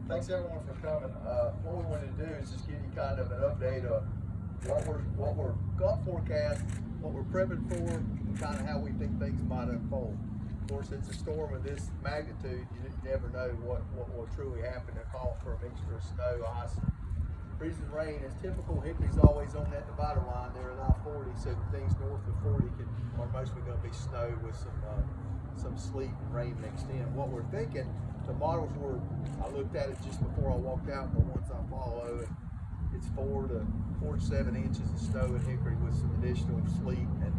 Thanks everyone for coming. What we wanted to do is just give you kind of an update of what we're got forecast, what we're prepping for, and kind of how we think things might unfold. Of course, it's a storm of this magnitude. You never know what will truly happen. They're calling for a mixture of snow, ice, freezing rain. As typical, Hickory's always on that divider line there at I-40, so things north of 40 are mostly going to be snow with some sleet and rain mixed in. What we're thinking, the models I looked at it just before I walked out, the ones I follow, and it's 4 to 7 inches of snow in Hickory with some additional sleet and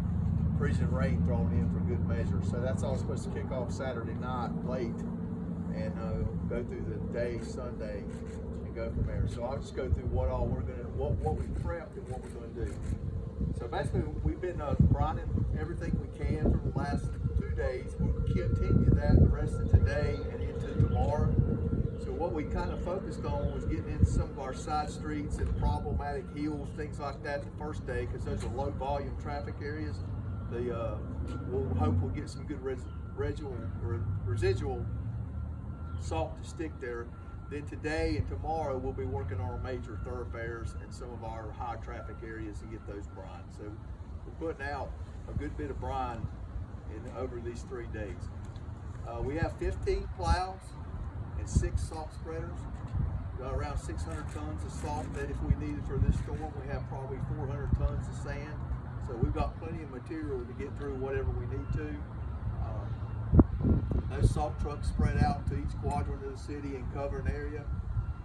freezing rain thrown in for good measure. So that's all supposed to kick off Saturday night late and go through the day Sunday and go from there. So I'll just go through what we prepped and what we're going to do. So basically, we've been brining everything we can for the last 2 days. We'll continue that the rest of today and into tomorrow. So what we kind of focused on was getting into some of our side streets and problematic hills, things like that the first day, because those are low volume traffic areas. We'll hope we'll get some good residual salt to stick there. Then today and tomorrow we'll be working on our major thoroughfares and some of our high traffic areas to get those brined. So we're putting out a good bit of brine over these 3 days. We have 15 plows and 6 salt spreaders. Got around 600 tons of salt that if we needed for this storm, we have probably 400 tons of sand. So we've got plenty of material to get through whatever we need to. Those salt trucks spread out to each quadrant of the city and cover an area.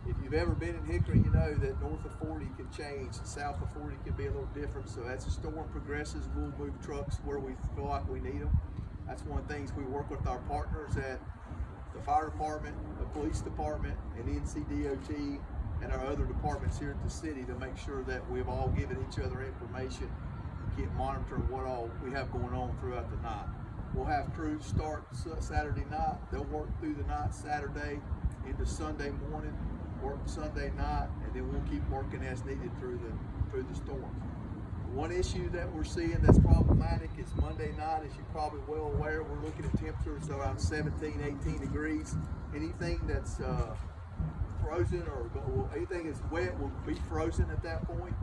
If you've ever been in Hickory, you know that north of 40 can change and south of 40 can be a little different. So as the storm progresses, we'll move trucks where we feel like we need them. That's one of the things we work with our partners at the fire department, the police department, and NCDOT, and our other departments here at the city to make sure that we've all given each other information and keep monitoring what all we have going on throughout the night. We'll have crews start Saturday night. They'll work through the night Saturday into Sunday morning, work Sunday night, and then we'll keep working as needed through the storm. One issue that we're seeing that's problematic is Monday night. As you're probably well aware, we're looking at temperatures around 17, 18 degrees. Anything that's frozen or anything that's wet will be frozen at that point.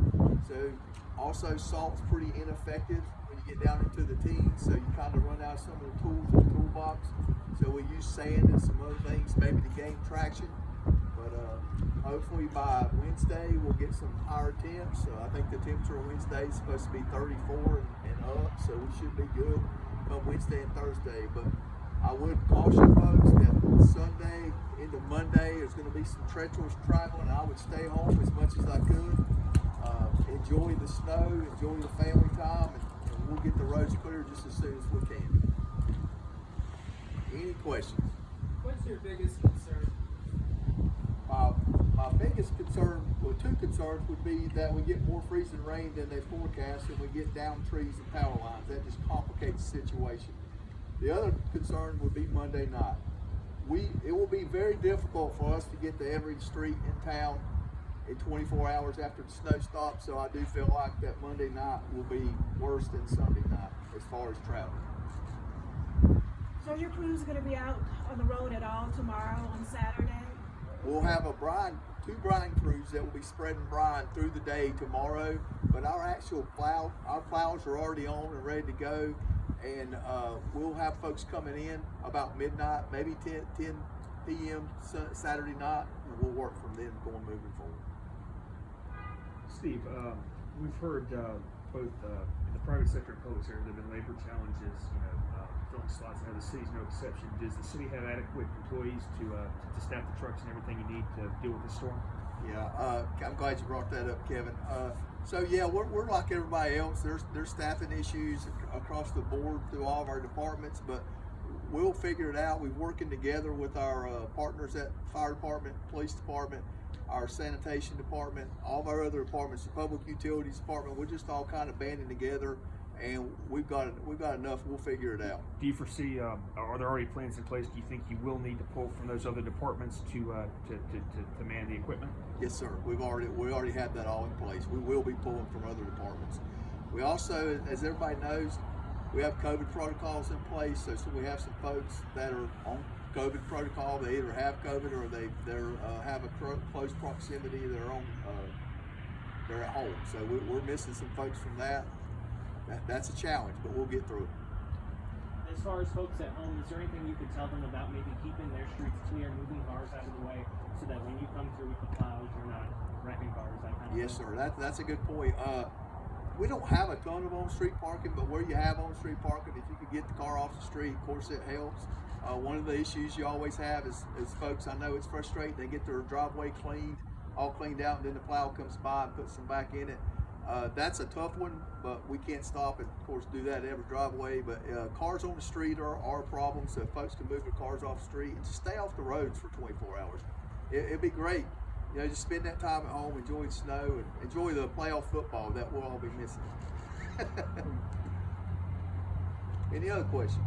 So also salt's pretty ineffective when you get down into the teens, so you kind of run out of some of the tools in the toolbox. So we use sand and some other things maybe to gain traction. But hopefully by Wednesday we'll get some higher temps. I think the temperature on Wednesday is supposed to be 34 and up, so we should be good come Wednesday and Thursday. But I would caution folks that Sunday into Monday there's going to be some treacherous traveling. I would stay home as much as I could. Enjoy the snow, enjoy the family time, and we'll get the roads clear just as soon as we can. Any questions? What's your biggest concern? My biggest concern, well, 2 concerns would be that we get more freezing rain than they forecast and we get down trees and power lines. That just complicates the situation. The other concern would be Monday night. It will be very difficult for us to get to every street in town in 24 hours after the snow stops, so I do feel like that Monday night will be worse than Sunday night as far as travel. So your crew's going to be out on the road at all tomorrow on Saturday? We'll have 2 brine crews that will be spreading brine through the day tomorrow, but our plows are already on and ready to go, and we'll have folks coming in about midnight, maybe 10 p.m. Saturday night, and we'll work from then moving forward. Steve, we've heard both in the private sector and public sector there have been labor challenges, filling slots. I know the city's no exception. Does the city have adequate employees to staff the trucks and everything you need to deal with the storm? Yeah, I'm glad you brought that up, Kevin. So yeah, we're like everybody else. There's staffing issues across the board through all of our departments, but we'll figure it out. We're working together with our partners at fire department, police department, our sanitation department, all of our other departments, the public utilities department. We're just all kind of banding together, and we've got enough. We'll figure it out. Do you foresee? Are there already plans in place? Do you think you will need to pull from those other departments to man the equipment? Yes, sir. We already have that all in place. We will be pulling from other departments. We also, as everybody knows, we have COVID protocols in place. So we have some folks that are on COVID protocol. They either have COVID or they're have a close proximity. They're at home. So we're missing some folks from that. That's a challenge, but we'll get through it. As far as folks at home, is there anything you could tell them about maybe keeping their streets clear, moving cars out of the way, so that when you come through with the plows, you're not wrecking cars, that kind of Yes, thing? sir. That's a good point. We don't have a ton of on-street parking, but where you have on-street parking, if you could get the car off the street, of course it helps. One of the issues you always have is folks, I know it's frustrating, they get their driveway all cleaned out, and then the plow comes by and puts them back in it. That's a tough one, but we can't stop and, of course, do that at every driveway. But cars on the street are a problem, so folks can move their cars off the street and just stay off the roads for 24 hours. It'd be great. Just spend that time at home, enjoy the snow, and enjoy the playoff football that we'll all be missing. Any other questions?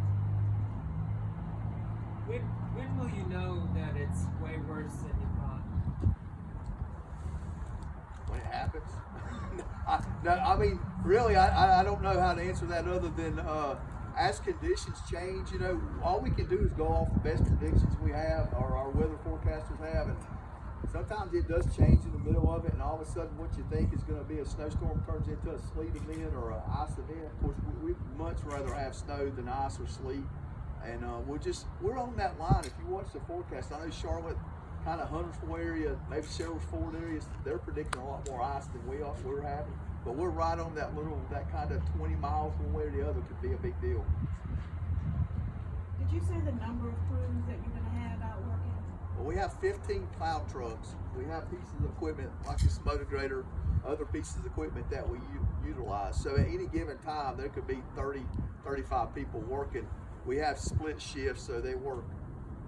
When will you know that it's way worse than you thought? When it happens. I mean, really, I don't know how to answer that other than as conditions change, all we can do is go off the best predictions we have or our weather forecasters have, and sometimes it does change in the middle of it, and all of a sudden what you think is going to be a snowstorm turns into a sleet event or an ice event. Of course, we'd much rather have snow than ice or sleet, and we're on that line. If you watch the forecast, I know Charlotte, kind of Huntersville area, maybe Sherwood Ford areas, they're predicting a lot more ice than we're having. But we're right on that kind of 20 miles one way or the other could be a big deal. Did you say the number of crews that you're gonna have out working? Well, we have 15 plow trucks. We have pieces of equipment like this motor grader, other pieces of equipment that we utilize. So at any given time, there could be 30, 35 people working. We have split shifts, so they work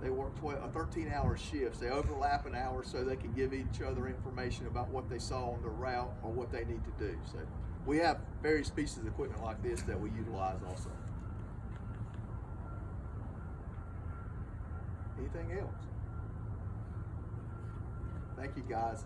13-hour shifts. They overlap an hour so they can give each other information about what they saw on their route or what they need to do. So we have various pieces of equipment like this that we utilize also. Anything else? Thank you, guys.